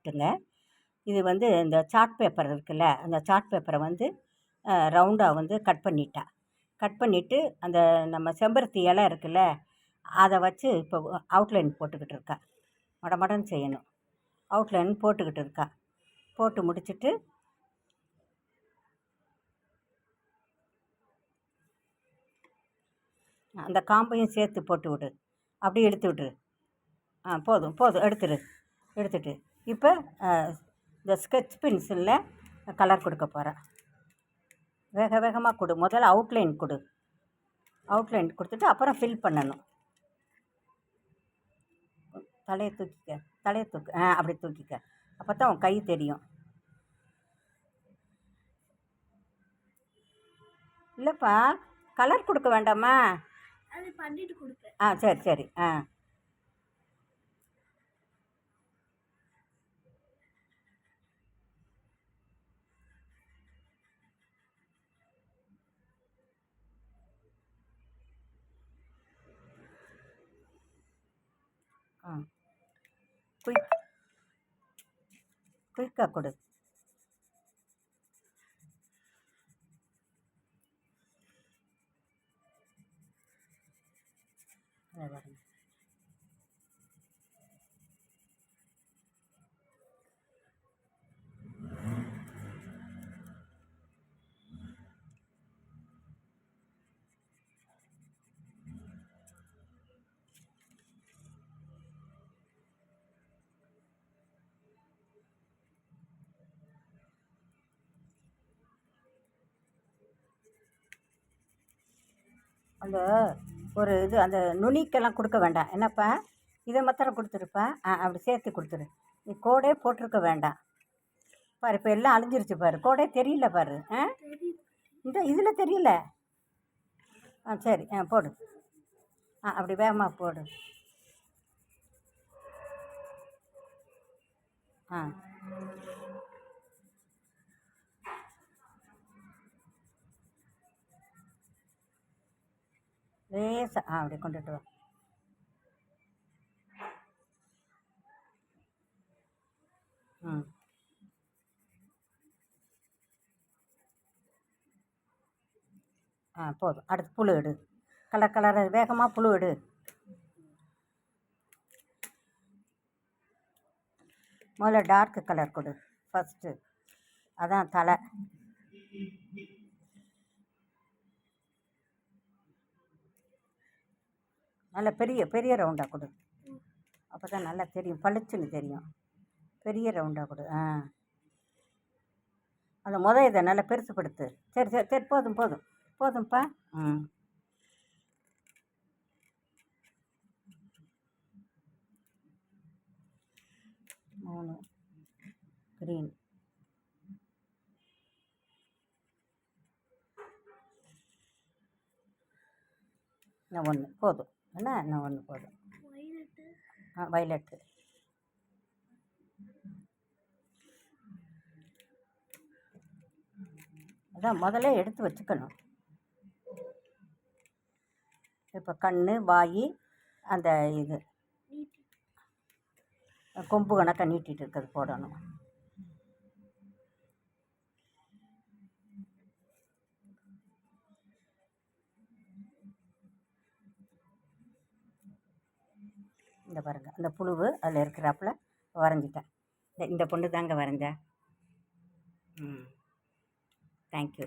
ட்டுங்க. இது வந்து இந்த சார்ட் பேப்பர் இருக்குல்ல, அந்த சார்ட் பேப்பரை வந்து ரவுண்டாக வந்து கட் பண்ணிட்டா. கட் பண்ணிவிட்டு அந்த நம்ம செம்பருத்தி இலை இருக்குல்ல, அதை வச்சு இப்போ அவுட்லைன் போட்டுக்கிட்டு இருக்கா. மடமடன்னு செய்யணும். அவுட்லைன் போட்டுக்கிட்டு இருக்கா. போட்டு முடிச்சுட்டு அந்த காம்பையும் சேர்த்து போட்டு விடு. அப்படியே எடுத்து விட்டுரு. போதும் போதும், எடுத்துட்டு இப்போ இந்த ஸ்கெட்ச் பென்சிலில் கலர் கொடுக்க போகிறேன். வேக வேகமாக கொடு. முதல்ல அவுட்லைன் கொடு. அவுட்லைன் கொடுத்துட்டு அப்புறம் ஃபில் பண்ணணும். தலையை தூக்கு. அப்படி தூக்கிக்க. அப்போ தான் உன் கை தெரியும். இல்லைப்பா, கலர் கொடுக்க வேண்டாமா? அது பண்ணிட்டு கொடுப்பேன். சரி. குயிக்காக கொடு. அந்த ஒரு இது அந்த நுனிக்கெல்லாம் கொடுக்க வேண்டாம். என்னப்பா, இதை மாத்திரம் கொடுத்துருப்பா. அப்படி சேர்த்து கொடுத்துரு. நீ கோடே போட்டிருக்க வேண்டாம் பாரு. இப்போ எல்லாம் அழிஞ்சிருச்சு பாரு. கோடே தெரியல பாரு. இந்த இதில் தெரியல. சரி, போடு. அப்படி வேகமாக போடு. லேசாக அப்படி கொண்டுட்டு வா. போதும். அடுத்து புழு எடு. கலர் வேகமாக புழு எடு. முதல்ல டார்க் கலர் கொடு ஃபஸ்ட்டு. அதான் தலை. நல்ல பெரிய ரவுண்டாக கொடு. அப்போ தான் நல்லா தெரியும், பளிச்சுன்னு தெரியும். பெரிய ரவுண்டாக கொடு. அந்த இதை நல்லா பெருசுப்படுத்து. சரி, போதும்ப்பா. மூணு க்ரீன். இன்னும் ஒன்று போதும். இன்னும் ஒன்று போதும். வயலட்டு. அதான் முதல்ல எடுத்து வச்சுக்கணும். இப்போ கண், வாய், அந்த இது கொம்பு கணக்காக நீட்டிகிட்டு இருக்கிறது போடணும். இந்த பாருங்கள், அந்த புழுவு அதில் இருக்கிறாப்புல வரைஞ்சிட்டேன். இந்த பொண்ணு தாங்க வரைஞ்சேன். தேங்க்யூ.